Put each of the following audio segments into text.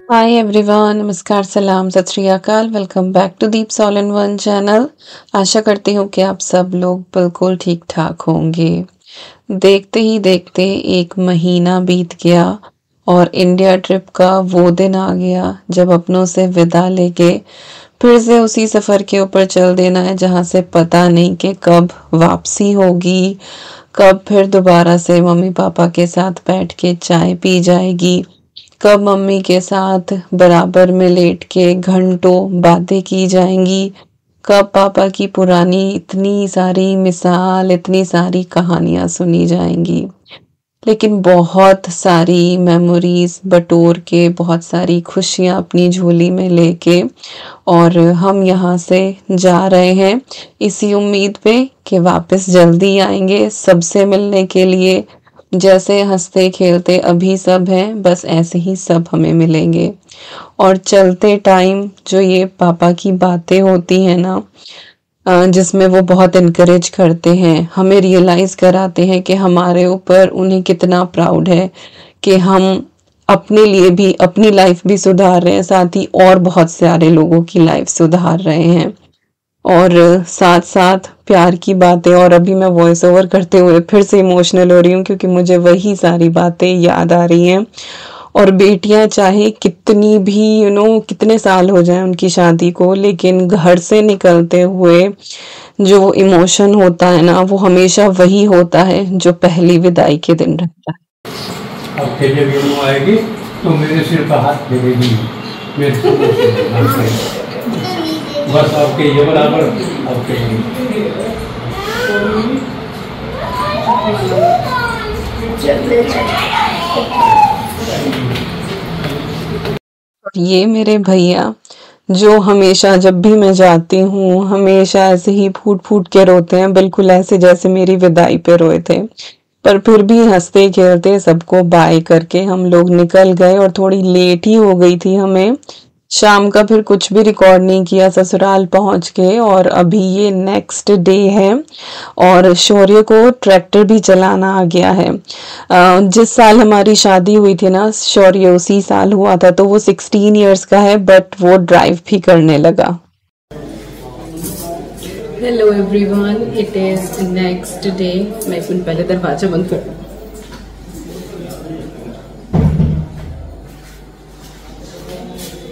Hi everyone, नमस्कार, सलाम, सत श्री अकाल। Welcome back to Deep's all in one channel. आशा करती हूँ कि आप सब लोग बिल्कुल ठीक ठाक होंगे। देखते ही देखते एक महीना बीत गया और इंडिया ट्रिप का वो दिन आ गया जब अपनों से विदा लेके फिर से उसी सफ़र के ऊपर चल देना है जहाँ से पता नहीं कि कब वापसी होगी, कब फिर दोबारा से मम्मी पापा के साथ बैठ के चाय पी जाएगी, कब मम्मी के साथ बराबर में लेट के घंटों बातें की जाएंगी, कब पापा की पुरानी इतनी सारी मिसाल, इतनी सारी कहानियां सुनी जाएंगी। लेकिन बहुत सारी मेमोरीज बटोर के, बहुत सारी खुशियां अपनी झोली में लेके और हम यहाँ से जा रहे हैं इसी उम्मीद पे कि वापस जल्दी आएंगे सबसे मिलने के लिए। जैसे हंसते खेलते अभी सब हैं, बस ऐसे ही सब हमें मिलेंगे। और चलते टाइम जो ये पापा की बातें होती हैं ना, जिसमें वो बहुत इनकरेज करते हैं, हमें रियलाइज कराते हैं कि हमारे ऊपर उन्हें कितना प्राउड है कि हम अपने लिए भी अपनी लाइफ भी सुधार रहे हैं, साथ ही और बहुत सारे लोगों की लाइफ सुधार रहे हैं। और साथ साथ प्यार की बातें। और अभी मैं वॉइस ओवर करते हुए फिर से इमोशनल हो रही हूँ क्योंकि मुझे वही सारी बातें याद आ रही हैं। और बेटियां चाहे कितनी भी कितने साल हो जाए उनकी शादी को, लेकिन घर से निकलते हुए जो इमोशन होता है ना, वो हमेशा वही होता है जो पहली विदाई के दिन रहता है। अब जब यूँ आएगी तो मेरे सिर पर हाथ फेरेगी, बस आपके ये बराबर आपके और ये मेरे भैया जो हमेशा जब भी मैं जाती हूँ हमेशा ऐसे ही फूट फूट के रोते हैं, बिल्कुल ऐसे जैसे मेरी विदाई पे रोए थे। पर फिर भी हंसते खेलते सबको बाय करके हम लोग निकल गए और थोड़ी लेट ही हो गई थी हमें। शाम का फिर कुछ भी रिकॉर्ड नहीं किया ससुराल पहुंच के। और अभी ये नेक्स्ट डे है और शौर्य को ट्रैक्टर भी चलाना आ गया है। जिस साल हमारी शादी हुई थी ना, शौर्य उसी साल हुआ था, तो वो 16 इयर्स का है, बट वो ड्राइव भी करने लगा। Hello everyone, it is next day. मैं एक मिनट पहले दरवाजा बंद कर।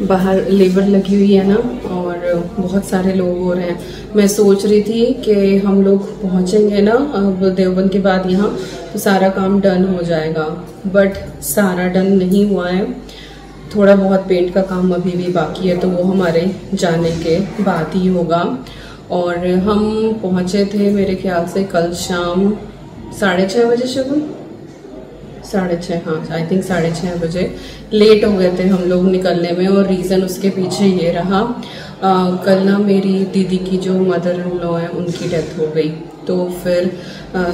बाहर लेबर लगी हुई है ना, और बहुत सारे लोग हो रहे हैं। मैं सोच रही थी कि हम लोग पहुंचेंगे ना अब देवबंद के बाद यहाँ, तो सारा काम डन हो जाएगा, बट सारा डन नहीं हुआ है। थोड़ा बहुत पेंट का काम अभी भी बाकी है, तो वो हमारे जाने के बाद ही होगा। और हम पहुंचे थे मेरे ख्याल से कल शाम 6:30 बजे, शगुन 6:30, हाँ आई थिंक 6:30 बजे लेट हो गए थे हम लोग निकलने में। और रीज़न उसके पीछे ये रहा, कल ना मेरी दीदी की जो मदर इन लॉ है उनकी डेथ हो गई। तो फिर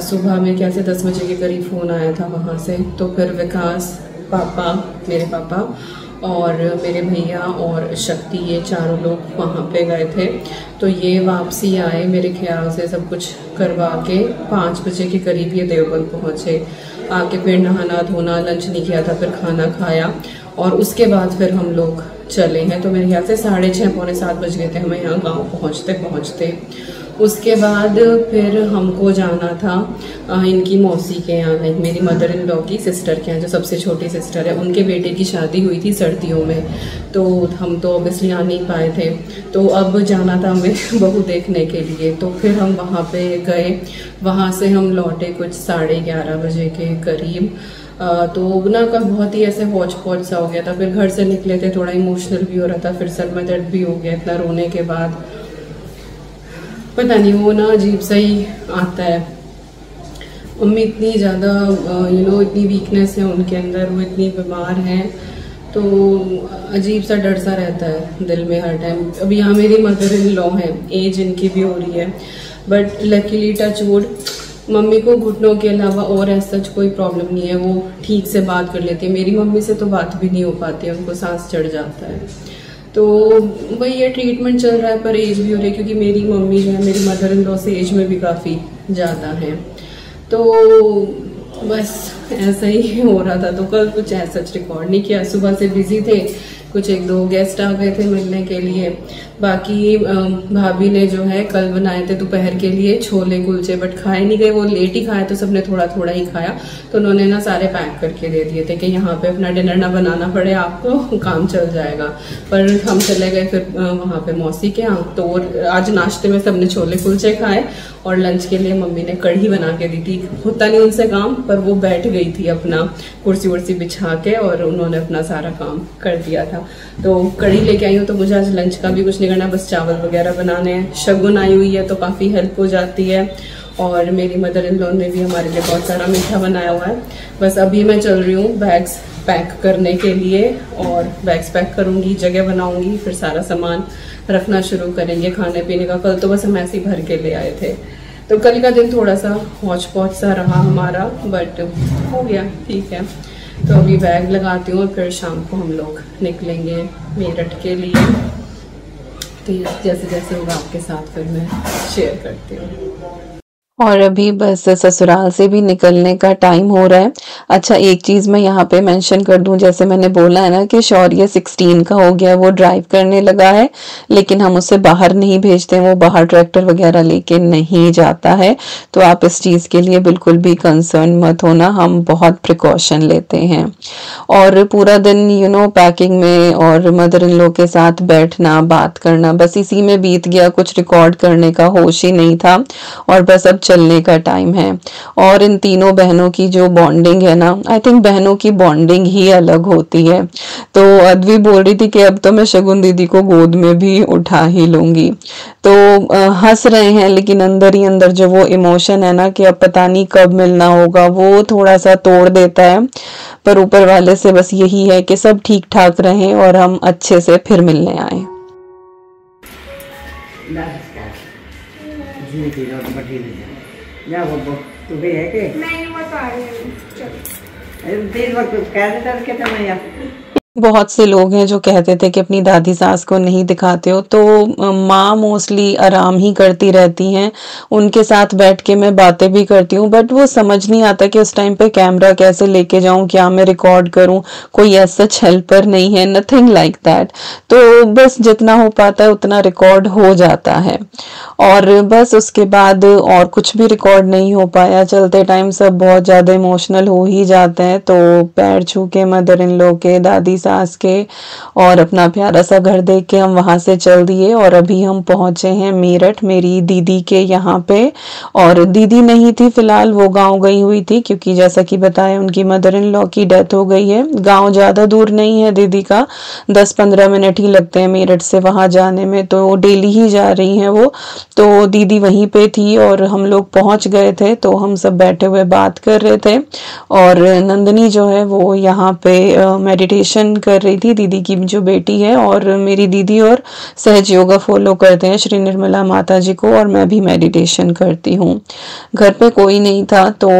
सुबह में क्या से 10 बजे के करीब फ़ोन आया था वहाँ से। तो फिर विकास, पापा, मेरे पापा और मेरे भैया और शक्ति, ये चारों लोग वहाँ पे गए थे। तो ये वापसी आए मेरे ख्याल से सब कुछ करवा के 5 बजे के करीब ये देवबंद पहुँचे। आके फिर नहाना धोना, लंच नहीं किया था, फिर खाना खाया और उसके बाद फिर हम लोग चले हैं। तो मेरे ख्याल से 6:30 पौने 7 बज गए थे हमें यहाँ गाँव पहुँचते पहुँचते। उसके बाद फिर हमको जाना था इनकी मौसी के यहाँ, नहीं मेरी मदर इन लॉ की सिस्टर के यहाँ, जो सबसे छोटी सिस्टर है, उनके बेटे की शादी हुई थी सर्दियों में। तो हम तो ऑब्वियसली आ नहीं पाए थे, तो अब जाना था हमें बहू देखने के लिए। तो फिर हम वहाँ पे गए, वहाँ से हम लौटे कुछ 11:30 बजे के करीब। तो ना का बहुत ही ऐसे हौच पौच सा हो गया था। फिर घर से निकले थे, थोड़ा इमोशनल भी हो रहा था, फिर सर में दर्द भी हो गया इतना रोने के बाद। पता नहीं, वो ना अजीब सा ही आता है। मम्मी इतनी ज़्यादा इतनी वीकनेस है उनके अंदर, वो इतनी बीमार हैं, तो अजीब सा डर सा रहता है दिल में हर टाइम। अब यहाँ मेरी मदर इन लॉ है, एज इनकी भी हो रही है, but luckily touch wood mummy को घुटनों के अलावा और ऐसा कोई प्रॉब्लम नहीं है, वो ठीक से बात कर लेती है। मेरी मम्मी से तो बात भी नहीं हो पाती है, उनको सांस चढ़ जाता है। तो वही ये ट्रीटमेंट चल रहा है, पर एज भी हो रही है क्योंकि मेरी मम्मी जो है मेरी मदर इन लॉ से एज में भी काफ़ी ज़्यादा है। तो बस ऐसा ही हो रहा था। तो कल कुछ ऐसा रिकॉर्ड नहीं किया, सुबह से बिजी थे, कुछ एक दो गेस्ट आ गए थे मिलने के लिए। बाकी भाभी ने जो है कल बनाए थे दोपहर के लिए छोले कुलचे, बट खाए नहीं गए, वो लेट ही खाए तो सबने थोड़ा थोड़ा ही खाया। तो उन्होंने ना सारे पैक करके दे दिए थे कि यहाँ पे अपना डिनर ना बनाना पड़े आपको, काम चल जाएगा। पर हम चले गए फिर वहाँ पे मौसी के यहाँ। तो आज नाश्ते में सबने छोले कुलचे खाए और लंच के लिए मम्मी ने कढ़ी बना के दी थी। होता नहीं उनसे काम, पर वो बैठ गई थी अपना कुर्सी वर्सी बिछा के और उन्होंने अपना सारा काम कर दिया था। तो कढ़ी लेके आई हूँ, तो मुझे आज लंच का भी कुछ नहीं करना, बस चावल वगैरह बनाने हैं। शगुन आई हुई है तो काफ़ी हेल्प हो जाती है। और मेरी मदर इन लॉ ने भी हमारे लिए बहुत सारा मीठा बनाया हुआ है। बस अभी मैं चल रही हूँ बैग्स पैक करने के लिए, और बैग्स पैक करूँगी, जगह बनाऊँगी, फिर सारा सामान रखना शुरू करेंगे खाने पीने का। कल तो बस हम ऐसे ही भर के ले आए थे, तो कल का दिन थोड़ा सा हौच पौच सा रहा हमारा, बट हो गया, ठीक है। तो अभी बैग लगाती हूँ और फिर शाम को हम लोग निकलेंगे मेरठ के लिए। तो जैसे जैसे होगा आपके साथ फिर मैं शेयर करती हूँ। और अभी बस ससुराल से भी निकलने का टाइम हो रहा है। अच्छा, एक चीज़ मैं यहाँ पे मेंशन कर दूं, जैसे मैंने बोला है ना कि शौर्य 16 का हो गया, वो ड्राइव करने लगा है, लेकिन हम उसे बाहर नहीं भेजते, वो बाहर ट्रैक्टर वगैरह लेके नहीं जाता है। तो आप इस चीज़ के लिए बिल्कुल भी कंसर्न मत होना, हम बहुत प्रिकॉशन लेते हैं। और पूरा दिन पैकिंग में और मदर इन लॉ के साथ बैठना बात करना, बस इसी में बीत गया। कुछ रिकॉर्ड करने का होश ही नहीं था, और बस अब चलने का टाइम है। और इन तीनों बहनों की जो बॉन्डिंग है ना, आई थिंक बहनों की बॉन्डिंग ही अलग होती है। तो अद्वी बोल रही थी कि अब तो मैं शगुन दीदी को गोद में भी उठा ही लूंगी। तो हंस रहे हैं, लेकिन अंदर ही अंदर जो वो इमोशन है ना कि अब पता नहीं कब मिलना होगा, वो थोड़ा सा तोड़ देता है। पर ऊपर वाले से बस यही है कि सब ठीक ठाक रहें और हम अच्छे से फिर मिलने आए। या वो तू भी है कि नहीं, वो तो आ रही है। चलो दिन वक्त कह देता कि मैं या बहुत से लोग हैं जो कहते थे कि अपनी दादी सास को नहीं दिखाते हो, तो माँ मोस्टली आराम ही करती रहती हैं। उनके साथ बैठ के मैं बातें भी करती हूँ, बट वो समझ नहीं आता कि उस टाइम पे कैमरा कैसे लेके जाऊँ, क्या मैं रिकॉर्ड करूँ। कोई ऐसा हेल्पर नहीं है, नथिंग लाइक दैट। तो बस जितना हो पाता है उतना रिकॉर्ड हो जाता है, और बस उसके बाद और कुछ भी रिकॉर्ड नहीं हो पाया। चलते टाइम सब बहुत ज़्यादा इमोशनल हो ही जाते हैं, तो पैर छू के मदर इन लॉ के, दादी सास के, और अपना प्यारा सा घर देख के हम वहां से चल दिए। और अभी हम पहुंचे हैं मेरठ, मेरी दीदी के यहाँ पे। और दीदी नहीं थी फिलहाल, वो गांव गई हुई थी, क्योंकि जैसा कि बताया उनकी मदर इन लॉ की डेथ हो गई है। गांव ज्यादा दूर नहीं है दीदी का, 10-15 मिनट ही लगते हैं मेरठ से वहां जाने में, तो डेली ही जा रही हैं वो। तो दीदी वहीं पे थी और हम लोग पहुंच गए थे, तो हम सब बैठे हुए बात कर रहे थे। और नंदनी जो है वो यहाँ पे मेडिटेशन कर रही थी, दीदी की जो बेटी है। और मेरी दीदी और सहज योगा फॉलो करते हैं श्री निर्मला माता जी को, और मैं भी मेडिटेशन करती हूँ। घर पे कोई नहीं था, तो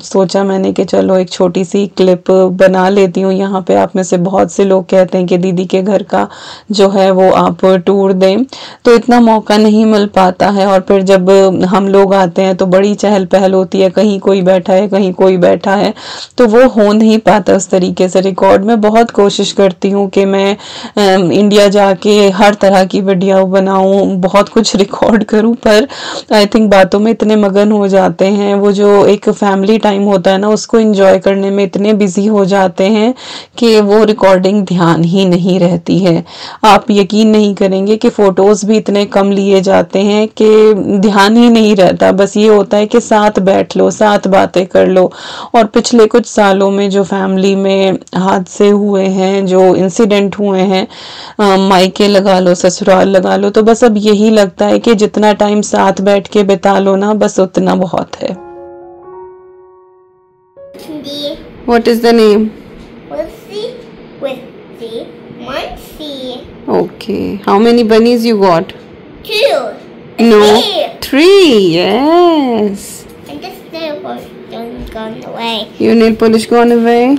सोचा मैंने कि चलो एक छोटी सी क्लिप बना लेती हूँ। यहाँ पे आप में से बहुत से लोग कहते हैं कि दीदी के घर का जो है वो आप टूर दें, तो इतना मौका नहीं मिल पाता है। और फिर जब हम लोग आते हैं तो बड़ी चहल पहल होती है, कहीं कोई बैठा है, कहीं कोई बैठा है, तो वो हो नहीं पाता उस तरीके से रिकॉर्ड। में बहुत कोशिश करती हूँ कि मैं इंडिया जाके हर तरह की वीडियो बनाऊं, बहुत कुछ रिकॉर्ड करूं, पर आई थिंक बातों में इतने मगन हो जाते हैं, वो जो एक फैमिली टाइम होता है ना, उसको एंजॉय करने में इतने बिजी हो जाते हैं कि वो रिकॉर्डिंग ध्यान ही नहीं रहती है। आप यकीन नहीं करेंगे कि फोटोज भी इतने कम लिए जाते हैं कि ध्यान ही नहीं रहता। बस ये होता है कि साथ बैठ लो, साथ बातें कर लो। और पिछले कुछ सालों में जो फैमिली में हादसे हुए हैं, जो इंसिडेंट हुए हैं, मायके लगा लो, ससुराल लगा लो, तो बस अब यही लगता है कि जितना टाइम साथ बैठ के बिता लो ना, बस उतना बहुत है। What is the name? Okay. How many bunnies you got? 2. No. 3. 3. Yes. And this nail polish gone away. Your nail polish gone away?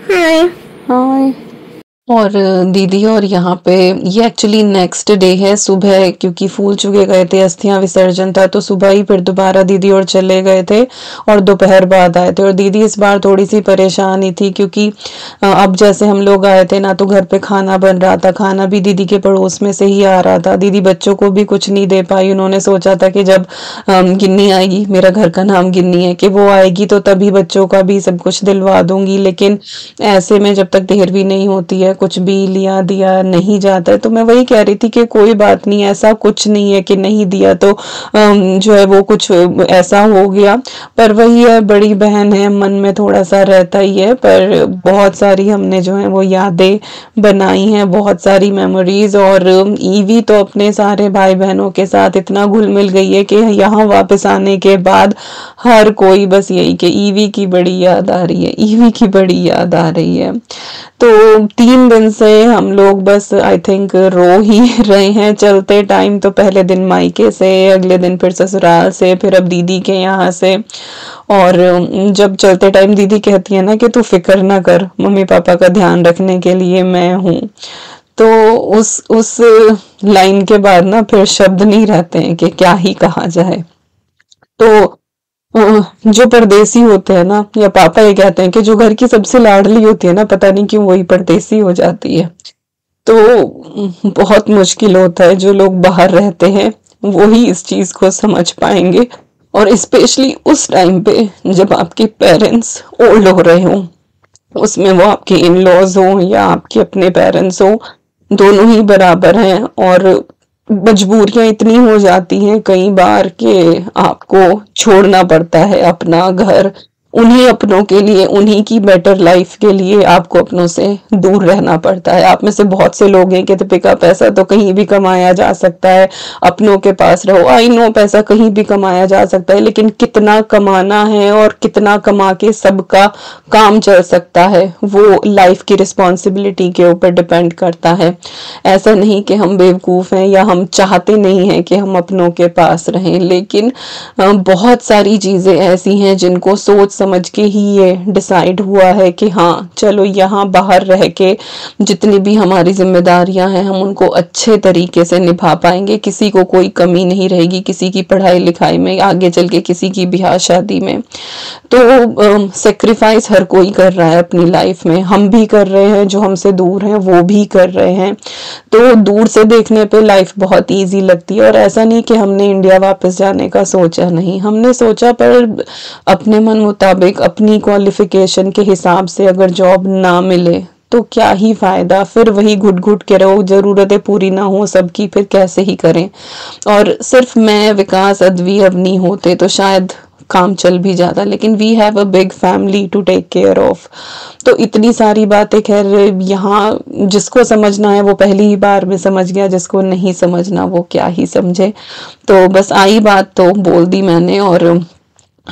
Hi. Hi. और दीदी और यहाँ पे ये एक्चुअली नेक्स्ट डे है सुबह, क्योंकि फूल चुके गए थे, अस्थियां विसर्जन था, तो सुबह ही फिर दोबारा दीदी और चले गए थे और दोपहर बाद आए थे। और दीदी इस बार थोड़ी सी परेशान ही थी, क्योंकि अब जैसे हम लोग आए थे ना, तो घर पे खाना बन रहा था, खाना भी दीदी के पड़ोस में से ही आ रहा था। दीदी बच्चों को भी कुछ नहीं दे पाई। उन्होंने सोचा था कि जब गिन्नी आएगी, मेरा घर का नाम गिन्नी है, कि वो आएगी तो तभी बच्चों का भी सब कुछ दिलवा दूंगी। लेकिन ऐसे में जब तक देर भी नहीं होती है, कुछ भी लिया दिया नहीं जाता है। तो मैं वही कह रही थी कि कोई बात नहीं, ऐसा कुछ नहीं है कि नहीं दिया तो जो है वो कुछ ऐसा हो गया। पर वही है, बड़ी बहन है, मन में थोड़ा सा रहता ही है। पर बहुत सारी हमने जो है वो यादें बनाई हैं, बहुत सारी मेमोरीज। और ईवी तो अपने सारे भाई बहनों के साथ इतना घुल मिल गई है कि यहाँ वापस आने के बाद हर कोई बस यही कि ईवी की बड़ी याद आ रही है, ईवी की बड़ी याद आ रही है। तो 3 दिन से हम लोग बस आई थिंक रो ही रहे हैं चलते टाइम। तो पहले दिन मायके से, अगले दिन फिर ससुराल से, फिर अब दीदी के यहाँ से। और जब चलते टाइम दीदी कहती है ना कि तू फिक्र ना कर, मम्मी पापा का ध्यान रखने के लिए मैं हूँ। तो उस लाइन के बाद ना फिर शब्द नहीं रहते हैं कि क्या ही कहा जाए। तो जो परदेसी होते हैं ना, या पापा ये कहते हैं कि जो घर की सबसे लाडली होती है ना, पता नहीं क्यों वही परदेसी हो जाती है। तो बहुत मुश्किल होता है। जो लोग बाहर रहते हैं वो ही इस चीज को समझ पाएंगे। और स्पेशली उस टाइम पे जब आपके पेरेंट्स ओल्ड हो रहे हों, उसमें वो आपके इन लॉज हो या आपके अपने पेरेंट्स हो, दोनों ही बराबर हैं। और मजबूरियां इतनी हो जाती हैं कई बार कि आपको छोड़ना पड़ता है अपना घर, उन्हीं अपनों के लिए, उन्हीं की बेटर लाइफ के लिए आपको अपनों से दूर रहना पड़ता है। आप में से बहुत से लोग हैं कि दीपिका पैसा तो कहीं भी कमाया जा सकता है, अपनों के पास रहो। आई नो पैसा कहीं भी कमाया जा सकता है, लेकिन कितना कमाना है और कितना कमा के सबका काम चल सकता है, वो लाइफ की रिस्पॉन्सिबिलिटी के ऊपर डिपेंड करता है। ऐसा नहीं कि हम बेवकूफ हैं या हम चाहते नहीं हैं कि हम अपनों के पास रहें, लेकिन बहुत सारी चीजें ऐसी हैं जिनको सोच समझ के ही ये डिसाइड हुआ है कि हाँ चलो यहाँ बाहर रह के जितनी भी हमारी जिम्मेदारियां हैं हम उनको अच्छे तरीके से निभा पाएंगे। किसी को कोई कमी नहीं रहेगी, किसी की पढ़ाई लिखाई में, आगे चल के किसी की ब्याह शादी में। तो सेक्रीफाइस हर कोई कर रहा है अपनी लाइफ में, हम भी कर रहे हैं, जो हमसे दूर हैं वो भी कर रहे हैं। तो दूर से देखने पे लाइफ बहुत इजी लगती है। और ऐसा नहीं कि हमने इंडिया वापस जाने का सोचा नहीं, हमने सोचा, पर अपने मन मुताबिक अपनी क्वालिफिकेशन के हिसाब से अगर जॉब ना मिले तो क्या ही फायदा, फिर वही घुट घुट के रहो, जरूरतें पूरी ना हो सबकी, फिर कैसे ही करें। और सिर्फ मैं, विकास, अद्वी, अवनी होते तो शायद काम चल भी जाता, लेकिन we have a big family to take care of. तो इतनी सारी बातें, खैर यहाँ जिसको समझना है वो पहली ही बार में समझ गया, जिसको नहीं समझना वो क्या ही समझे। तो बस आई बात तो बोल दी मैंने। और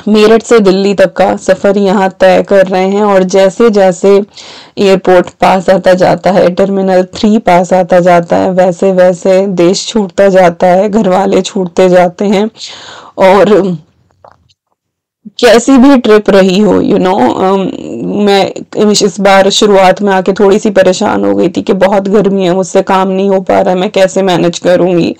मेरठ से दिल्ली तक का सफर यहाँ तय कर रहे हैं। और जैसे जैसे एयरपोर्ट पास आता जाता है, टर्मिनल 3 पास आता जाता है, वैसे वैसे देश छूटता जाता है, घर वाले छूटते जाते हैं। और कैसी भी ट्रिप रही हो, मैं इस बार शुरुआत में आके थोड़ी सी परेशान हो गई थी कि बहुत गर्मी है, मुझसे काम नहीं हो पा रहा है, मैं कैसे मैनेज करूंगी।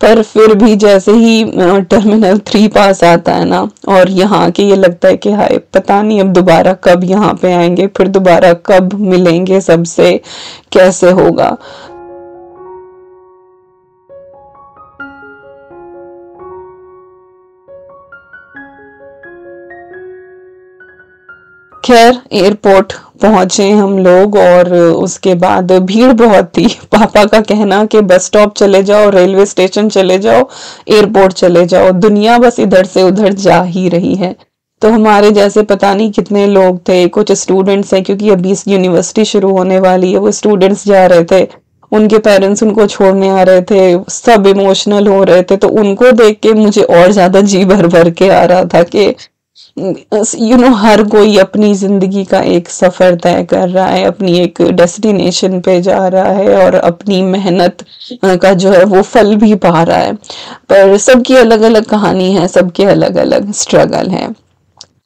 पर फिर भी जैसे ही टर्मिनल 3 पास आता है ना, और यहाँ के ये लगता है कि हाय पता नहीं अब दोबारा कब यहाँ पे आएंगे, फिर दोबारा कब मिलेंगे सबसे, कैसे होगा। खैर एयरपोर्ट पहुंचे हम लोग, और उसके बाद भीड़ बहुत थी। पापा का कहना कि बस स्टॉप चले जाओ, रेलवे स्टेशन चले जाओ, एयरपोर्ट चले जाओ, दुनिया बस इधर से उधर जा ही रही है। तो हमारे जैसे पता नहीं कितने लोग थे, कुछ स्टूडेंट्स हैं, क्योंकि अभी यूनिवर्सिटी शुरू होने वाली है, वो स्टूडेंट्स जा रहे थे, उनके पेरेंट्स उनको छोड़ने आ रहे थे, सब इमोशनल हो रहे थे। तो उनको देख के मुझे और ज्यादा जी भर भर के आ रहा था कि हर कोई अपनी जिंदगी का एक सफर तय कर रहा है, अपनी एक डेस्टिनेशन पे जा रहा है, और अपनी मेहनत का जो है वो फल भी पा रहा है। पर सबकी अलग अलग कहानी है, सबके अलग अलग स्ट्रगल है।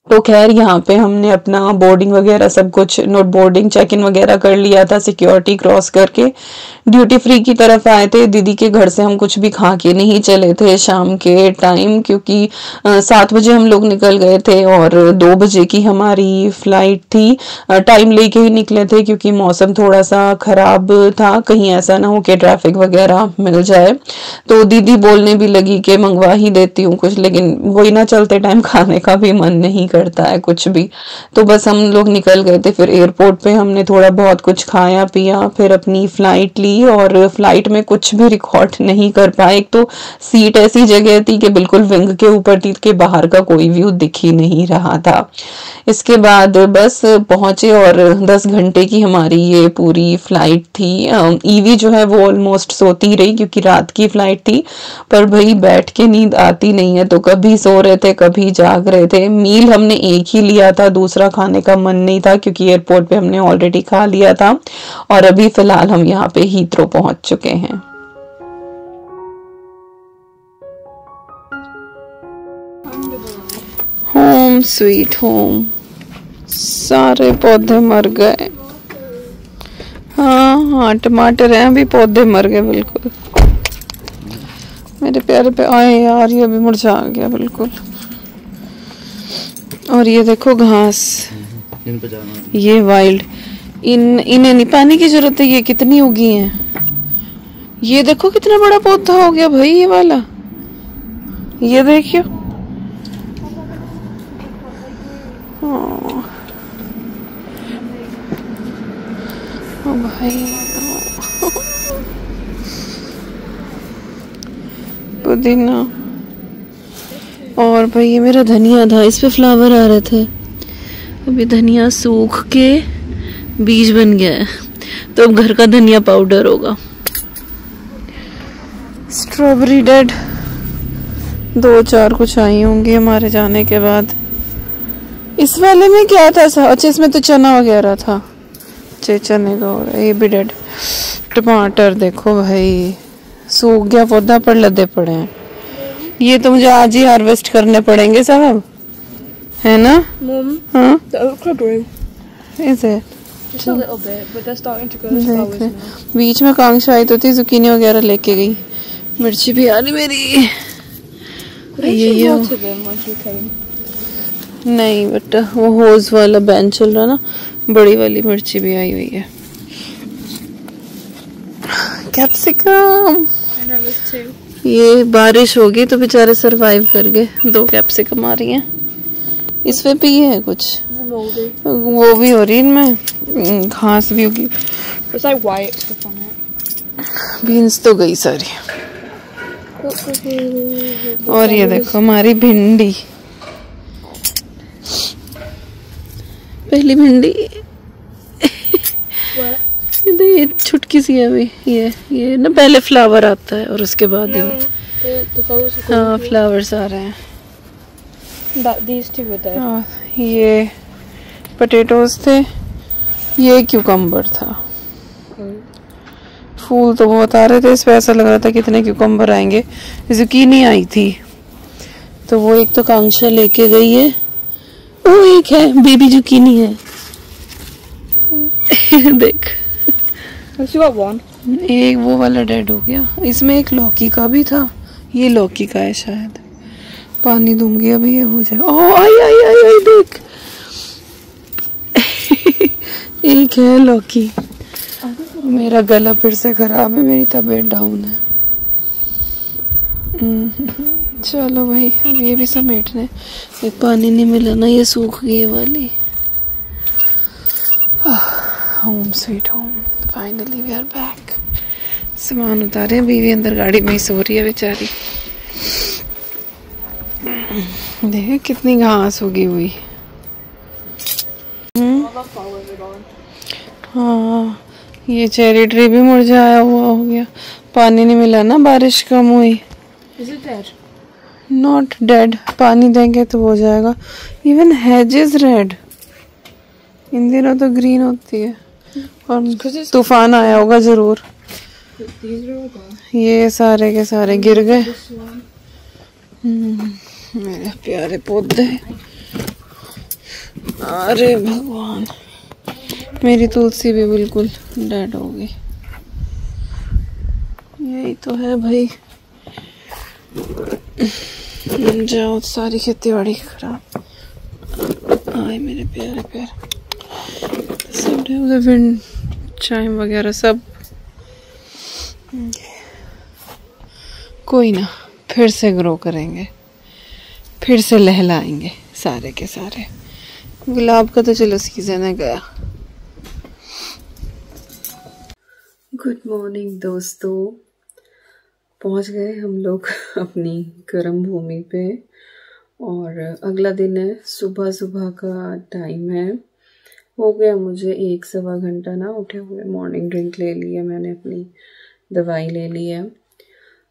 तो खैर यहाँ पे हमने अपना बोर्डिंग वगैरह सब कुछ नोट बोर्डिंग चेक इन वगैरह कर लिया था, सिक्योरिटी क्रॉस करके ड्यूटी फ्री की तरफ आए थे। दीदी के घर से हम कुछ भी खा के नहीं चले थे शाम के टाइम, क्योंकि 7 बजे हम लोग निकल गए थे और 2 बजे की हमारी फ्लाइट थी। टाइम लेके ही निकले थे क्योंकि मौसम थोड़ा सा खराब था, कहीं ऐसा ना हो कि ट्रैफिक वगैरह मिल जाए। तो दीदी बोलने भी लगी कि मंगवा ही देती हूँ कुछ, लेकिन वही ना चलते टाइम खाने का भी मन नहीं करता है कुछ भी। तो बस हम लोग निकल गए थे। फिर एयरपोर्ट पे हमने थोड़ा बहुत कुछ खाया पिया, फिर अपनी फ्लाइट ली और फ्लाइट में कुछ भी रिकॉर्ड नहीं कर पाए। एक तो सीट ऐसी जगह थी कि बिल्कुल विंग के ऊपर थी कि बाहर का कोई व्यू दिख ही नहीं रहा था। इसके बाद बस पहुंचे और 10 घंटे की हमारी ये पूरी फ्लाइट थी। ईवी जो है वो ऑलमोस्ट सोती रही क्योंकि रात की फ्लाइट थी, पर भाई बैठ के नींद आती नहीं है, तो कभी सो रहे थे कभी जाग रहे थे। मील हमने एक ही लिया था, दूसरा खाने का मन नहीं था क्योंकि एयरपोर्ट पे हमने ऑलरेडी खा लिया था। और अभी फिलहाल हम यहाँ पे हीथ्रो पहुंच चुके हैं। Home sweet home. सारे पौधे मर गए। हाँ टमाटर हैं, अभी पौधे मर गए बिल्कुल। मेरे प्यारे पे आए यार, ये अभी मुरझा गया बिल्कुल। और ये देखो घास, ये वाइल्ड, इन्हें नहीं पानी की जरूरत है, ये कितनी उगी हैं। ये देखो कितना बड़ा पौधा हो गया भाई ये वाला, ये देखियो। ओ भाई पुदीना। और भाई ये मेरा धनिया था, इस पे फ्लावर आ रहे थे। अभी धनिया सूख के बीज बन गया है, तो अब घर का धनिया पाउडर होगा। स्ट्रॉबेरी डेड 2-4 कुछ आई होंगी हमारे जाने के बाद। इस वाले में क्या था? अच्छा इसमें तो चना वगैरह था, चने का। और ये भी डेड। टमाटर देखो भाई सूख गया पौधा पर लदे पड़े हैं। ये तो मुझे आज ही हार्वेस्ट करने पड़ेंगे साहब, है ना? हाँ बीच में कांक्षा आई तो थी, जुकीनी वगैरह लेके गई। मिर्ची भी आ रही मेरी। ये नहीं बेटा, वो होज वाला बैन चल रहा ना, बड़ी वाली मिर्ची भी आई हुई है। कैप्सिकम, ये बारिश होगी तो बेचारे सरवाइव कर गए। 2 कैप्सिकम आ रही हैं। इसमें भी है कुछ, वो भी हो रही है इनमें, घास भी होगी। बीन्स तो गई सारी। और ये देखो हमारी भिंडी, पहली भिंडी। ये छुटकी सी है अभी। ये ना पहले फ्लावर आता है और उसके बाद हाँ फ्लावर्स आ रहे हैं। ये पोटैटोज थे, ये क्यूकम्बर था। फूल तो बहुत आ रहे थे, इस पे ऐसा लग रहा था कितने क्यूकम्बर आएंगे। जुकीनी आई थी तो वो एक तो कांक्षा लेके गई है, वो एक है बेबी जुकीनी है। देख एक वो वाला डेड हो गया। इसमें एक लौकी का भी था, ये लौकी का है शायद। पानी दूंगी अभी ये हो जाए। ओह आई आई आई आई देख एक है लौकी। मेरा गला फिर से खराब है, मेरी तबीयत डाउन है। चलो भाई अब ये भी समेटने। एक पानी नहीं मिला ना, ये सूख गई वाली। Home sweet home, finally we are back. सामान उतारे, बीवी अंदर गाड़ी में ही सो रही है बेचारी। देख कितनी घास उगी हुई। हाँ ये चेरी ट्री भी मुरझाया हुआ हो गया, पानी नहीं मिला ना, बारिश कम हुई। नॉट डेड, पानी देंगे तो हो जाएगा। इवन हेज इज रेड, इन दिनों तो ग्रीन होती है। और तूफान आया होगा जरूर। ये सारे के सारे गिर गए। मेरे प्यारे पौधे। अरे भगवान, मेरी तुलसी भी बिल्कुल डेड हो गई। यही तो है भाई, जाओ सारी खेती बाड़ी खराब। आए मेरे प्यारे प्यारे, सब उधर विंड चाइम वगैरह सब। कोई ना, फिर से ग्रो करेंगे, फिर से लहलाएंगे सारे के सारे। गुलाब का तो चलो सीजन है गया। गुड मॉर्निंग दोस्तों, पहुंच गए हम लोग अपनी कर्म भूमि पे और अगला दिन है। सुबह सुबह का टाइम है। हो गया मुझे 1-1.25 घंटा ना उठे हुए। मॉर्निंग ड्रिंक ले लिया मैंने, अपनी दवाई ले ली है।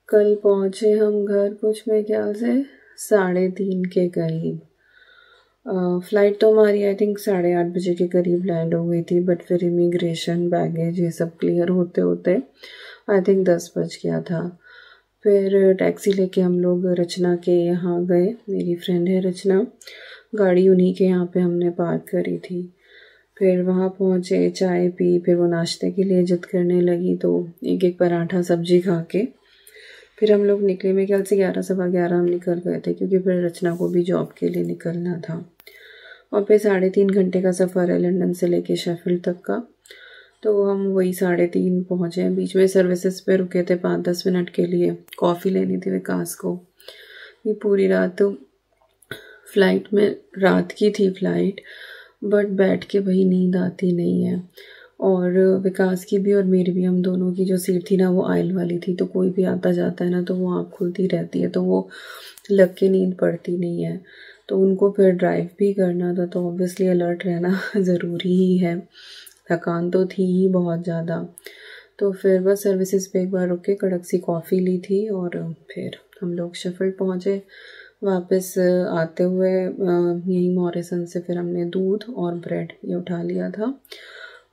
कल पहुंचे हम घर कुछ मेरे ख्याल से 3:30 के करीब। फ़्लाइट तो हमारी आई थिंक 8:30 बजे के करीब लैंड हो गई थी, बट फिर इमिग्रेशन बैगेज ये सब क्लियर होते होते आई थिंक 10 बज गया था। फिर टैक्सी लेके हम लोग रचना के यहाँ गए। मेरी फ्रेंड है रचना, गाड़ी उन्हीं के यहाँ पे हमने पार्क करी थी। फिर वहाँ पहुँचे, चाय पी, फिर वो नाश्ते के लिए जिद करने लगी तो एक पराठा सब्जी खा के फिर हम लोग निकले। मेरे ख्याल से 11-11:15 हम निकल गए थे, क्योंकि फिर रचना को भी जॉब के लिए निकलना था। और फिर 3.5 घंटे का सफ़र है लंदन से लेके शेफील्ड तक का। तो हम वही 3:30 पहुँचे। बीच में सर्विसेज पे रुके थे 5-10 मिनट के लिए, कॉफ़ी लेनी थी विकास को। ये पूरी रात फ़्लाइट में, रात की थी फ़्लाइट, बट बैठ के भाई नींद आती नहीं है। और विकास की भी और मेरी भी, हम दोनों की जो सीट थी ना वो आयल वाली थी, तो कोई भी आता जाता है ना तो वो आँख खुलती रहती है, तो वो लग के नींद पड़ती नहीं है। तो उनको फिर ड्राइव भी करना था, तो ऑब्वियसली अलर्ट रहना ज़रूरी ही है। थकान तो थी ही बहुत ज़्यादा। तो फिर बस सर्विसेज पे एक बार रुक के कड़क सी कॉफ़ी ली थी और फिर हम लोग शेफील्ड पहुँचे। वापस आते हुए यही मॉरिसन से फिर हमने दूध और ब्रेड ये उठा लिया था।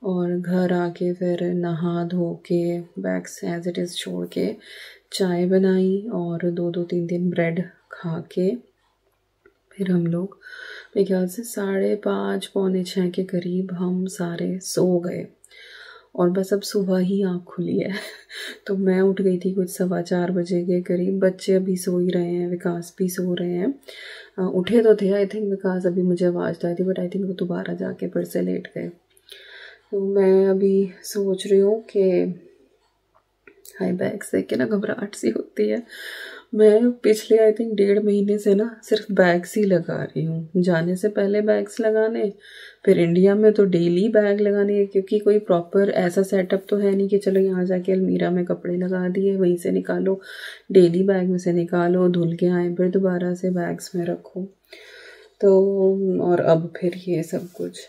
और घर आके फिर नहा धो के बैग्स एज इट इज़ छोड़ के चाय बनाई और 2-3 ब्रेड खा के फिर हम लोग मेरे ख्याल से 5:30 पौने 6 के करीब हम सारे सो गए। और बस अब सुबह ही आँख खुली है तो मैं उठ गई थी कुछ 4:15 बजे के करीब। बच्चे अभी सो ही रहे हैं, विकास भी सो रहे हैं। उठे तो थे आई थिंक विकास, अभी मुझे आवाज़ आई थी, बट आई थिंक वो दोबारा जाके फिर से लेट गए। तो मैं अभी सोच रही हूँ कि हाई बैग्स देख के ना घबराहट सी होती है। मैं पिछले आई थिंक 1.5 महीने से ना सिर्फ बैग्स ही लगा रही हूँ। जाने से पहले बैग्स लगाने, फिर इंडिया में तो डेली बैग लगाने, क्योंकि कोई प्रॉपर ऐसा सेटअप तो है नहीं कि चलो यहाँ जाके अलमीरा में कपड़े लगा दिए वहीं से निकालो, डेली बैग में से निकालो, धुल के आए, फिर दोबारा से बैग्स में रखो। तो और अब फिर ये सब कुछ,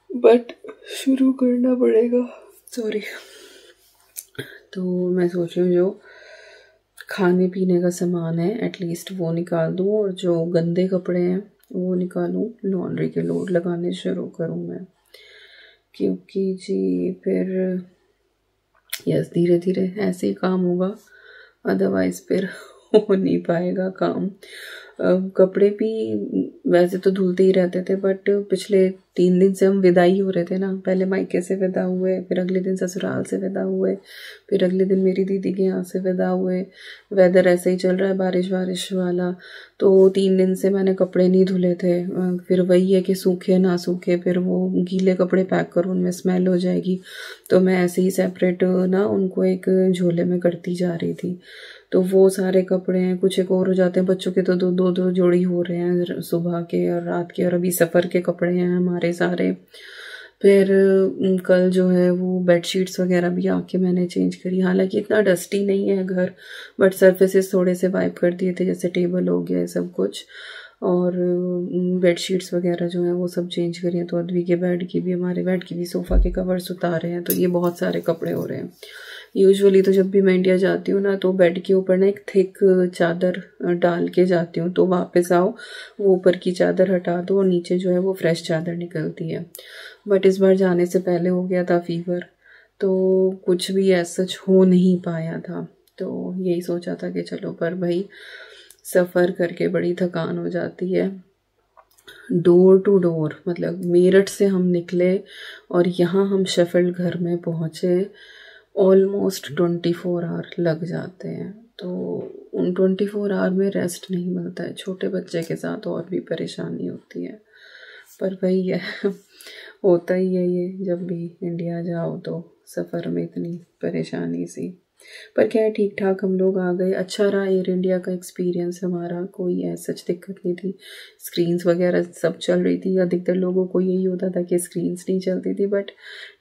बट शुरू करना पड़ेगा। सॉरी। तो मैं सोच रही हूँ जो खाने पीने का सामान है एटलीस्ट वो निकाल दूँ, और जो गंदे कपड़े हैं वो निकालूँ, लॉन्ड्री के लोड लगाने शुरू करूँ मैं। क्योंकि जी फिर यस धीरे धीरे ऐसे ही काम होगा, अदरवाइज़ फिर हो नहीं पाएगा काम। कपड़े भी वैसे तो धुलते ही रहते थे, बट पिछले 3 दिन से हम विदाई हो रहे थे ना। पहले मायके से विदा हुए, फिर अगले दिन ससुराल से विदा हुए, फिर अगले दिन मेरी दीदी के यहाँ से विदा हुए। वेदर ऐसे ही चल रहा है बारिश वाला, तो 3 दिन से मैंने कपड़े नहीं धुले थे। फिर वही है कि सूखे ना सूखे, फिर वो गीले कपड़े पैक करो, उनमें स्मेल हो जाएगी। तो मैं ऐसे ही सेपरेट ना उनको एक झोले में करती जा रही थी। तो वो सारे कपड़े हैं, कुछ एक और हो जाते हैं। बच्चों के तो 2-2 जोड़ी हो रहे हैं, सुबह के और रात के, और अभी सफ़र के कपड़े हैं हमारे सारे। फिर कल जो है वो बेडशीट्स वगैरह भी आके मैंने चेंज करी। हालांकि इतना डस्टी नहीं है घर, बट सर्फेसेस थोड़े से वाइप कर दिए थे, जैसे टेबल हो गया सब कुछ। और बेडशीट्स वगैरह जो है वो सब चेंज करी हैं। तो अद्वी के बेड की भी, हमारे बेड की भी, सोफ़ा के कवर्स उतारे हैं। तो ये बहुत सारे कपड़े हो रहे हैं। यूजुअली तो जब भी मैं इंडिया जाती हूँ ना, तो बेड के ऊपर ना एक थिक चादर डाल के जाती हूँ। तो वापस आओ, वो ऊपर की चादर हटा दो और नीचे जो है वो फ्रेश चादर निकलती है। बट इस बार जाने से पहले हो गया था फीवर, तो कुछ भी ऐसा सच हो नहीं पाया था। तो यही सोचा था कि चलो, पर भाई सफ़र करके बड़ी थकान हो जाती है। डोर टू डोर, मतलब मेरठ से हम निकले और यहाँ हम शेफील्ड घर में पहुँचे, ऑलमोस्ट 24 आवर लग जाते हैं। तो उन 24 आवर में रेस्ट नहीं मिलता है, छोटे बच्चे के साथ और भी परेशानी होती है। पर वही है, होता ही है ये, जब भी इंडिया जाओ तो सफ़र में इतनी परेशानी सी। पर क्या है, ठीक ठाक हम लोग आ गए। अच्छा रहा एयर इंडिया का एक्सपीरियंस हमारा, कोई ऐसा दिक्कत नहीं थी। स्क्रीन्स वगैरह सब चल रही थी। अधिकतर लोगों को यही होता था कि स्क्रीन्स नहीं चलती थी, बट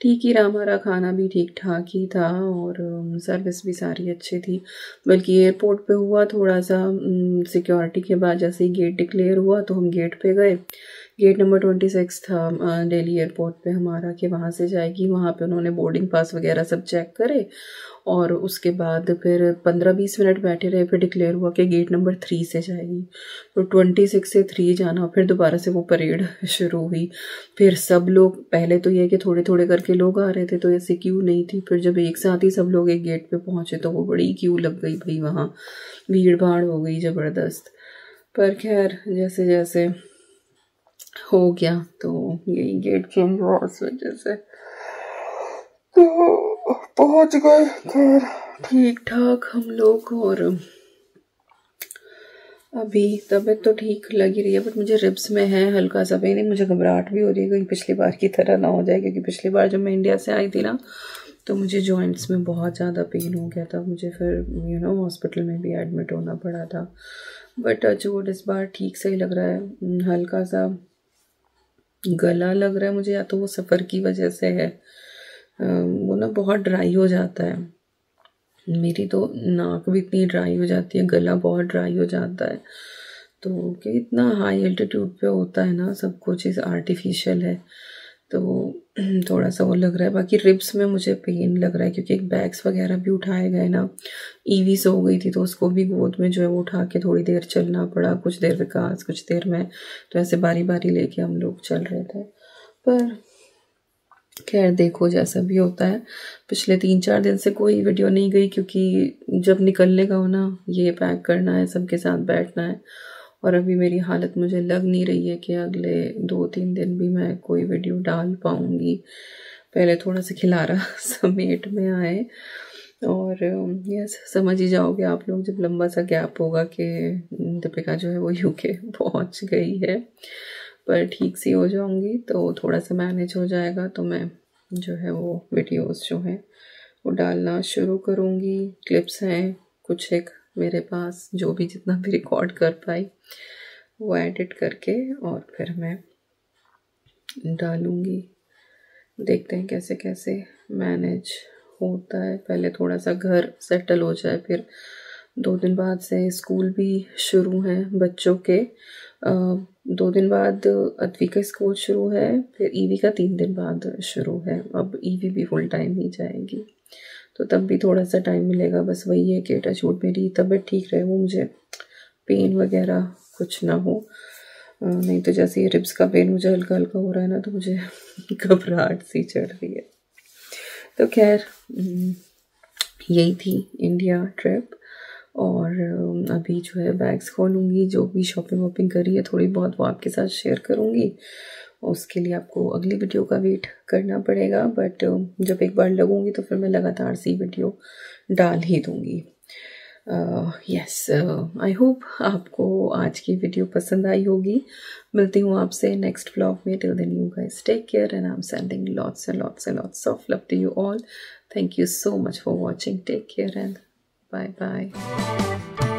ठीक ही रहा। हमारा खाना भी ठीक ठाक ही था और सर्विस भी सारी अच्छी थी। बल्कि एयरपोर्ट पे हुआ थोड़ा सा सिक्योरिटी के बाद, जैसे ही गेट डिक्लेयर हुआ तो हम गेट पे गए। गेट नंबर 26 था दिल्ली एयरपोर्ट पे हमारा, कि वहाँ से जाएगी। वहाँ पे उन्होंने बोर्डिंग पास वगैरह सब चेक करे और उसके बाद फिर 15-20 मिनट बैठे रहे। फिर डिक्लेयर हुआ कि गेट नंबर 3 से जाएगी। तो 26 से 3 जाना, फिर दोबारा से वो परेड शुरू हुई। फिर सब लोग, पहले तो ये कि थोड़े थोड़े करके लोग आ रहे थे तो ऐसे क्यू नहीं थी। फिर जब एक साथ ही सब लोग एक गेट पे पहुँचे तो वो बड़ी क्यू लग गई भाई, वहाँ भीड़ भाड़ हो गई ज़बरदस्त। पर खैर जैसे जैसे हो गया, तो यही गेट चेंज हुआ उस वजह से, तो पहुंच गए खैर ठीक ठाक हम लोग। और अभी तबीयत तो ठीक लगी रही है, बट मुझे रिब्स में है हल्का सा पेन। मुझे घबराहट भी हो रही है कहीं पिछली बार की तरह ना हो जाए, क्योंकि पिछली बार जब मैं इंडिया से आई थी ना तो मुझे जॉइंट्स में बहुत ज़्यादा पेन हो गया था। मुझे फिर हॉस्पिटल में भी एडमिट होना पड़ा था। बट जो इस बार ठीक से ही लग रहा है। हल्का सा गला लग रहा है मुझे, या तो वो सफ़र की वजह से है, वो ना बहुत ड्राई हो जाता है। मेरी तो नाक भी इतनी ड्राई हो जाती है, गला बहुत ड्राई हो जाता है। तो कि इतना हाई एल्टीट्यूड पे होता है ना, सब कुछ चीज़ आर्टिफिशियल है, तो थोड़ा सा वो लग रहा है। बाकी रिब्स में मुझे पेन लग रहा है, क्योंकि एक बैग्स वगैरह भी उठाए गए ना। ईवी सो गई थी तो उसको भी गोद में जो है वो उठा के थोड़ी देर चलना पड़ा, कुछ देर विकास कुछ देर में, तो ऐसे बारी बारी लेके हम लोग चल रहे थे। पर खैर देखो जैसा भी होता है। पिछले 3-4 दिन से कोई वीडियो नहीं गई, क्योंकि जब निकलने का हो ना, ये पैक करना है, सबके साथ बैठना है। और अभी मेरी हालत मुझे लग नहीं रही है कि अगले 2-3 दिन भी मैं कोई वीडियो डाल पाऊँगी। पहले थोड़ा सा खिलारा समेट में आए, और यस समझ ही जाओगे आप लोग जब लंबा सा गैप होगा कि दीपिका जो है वो यूके पहुंच गई है। पर ठीक सी हो जाऊंगी तो थोड़ा सा मैनेज हो जाएगा, तो मैं जो है वो वीडियोस जो हैं वो डालना शुरू करूंगी। क्लिप्स हैं कुछ एक मेरे पास, जो भी जितना भी रिकॉर्ड कर पाई वो एडिट करके और फिर मैं डालूंगी। देखते हैं कैसे कैसे मैनेज होता है। पहले थोड़ा सा घर सेटल हो जाए, फिर 2 दिन बाद से स्कूल भी शुरू हैं बच्चों के। 2 दिन बाद अद्वी का स्कूल शुरू है, फिर ईवी का 3 दिन बाद शुरू है। अब ईवी भी फुल टाइम ही जाएगी, तो तब भी थोड़ा सा टाइम मिलेगा। बस वही है कि टचवुड मेरी तबीयत ठीक रहे, वो मुझे पेन वगैरह कुछ ना हो। नहीं तो जैसे ये रिब्स का पेन मुझे हल्का हल्का हो रहा है ना, तो मुझे घबराहट सी चढ़ रही है। तो खैर यही थी इंडिया ट्रिप। और अभी जो है बैग्स खोलूँगी, जो भी शॉपिंग वॉपिंग करी है थोड़ी बहुत वो आपके साथ शेयर करूँगी। उसके लिए आपको अगली वीडियो का वेट करना पड़ेगा, बट जब एक बार लगूँगी तो फिर मैं लगातार सी वीडियो डाल ही दूँगी। यस, आई होप आपको आज की वीडियो पसंद आई होगी। मिलती हूँ आपसे नेक्स्ट व्लॉग में। Till then you guys take care and I am sending lots and lots and lots of love to you all. Thank you so much for watching. Take care and bye bye.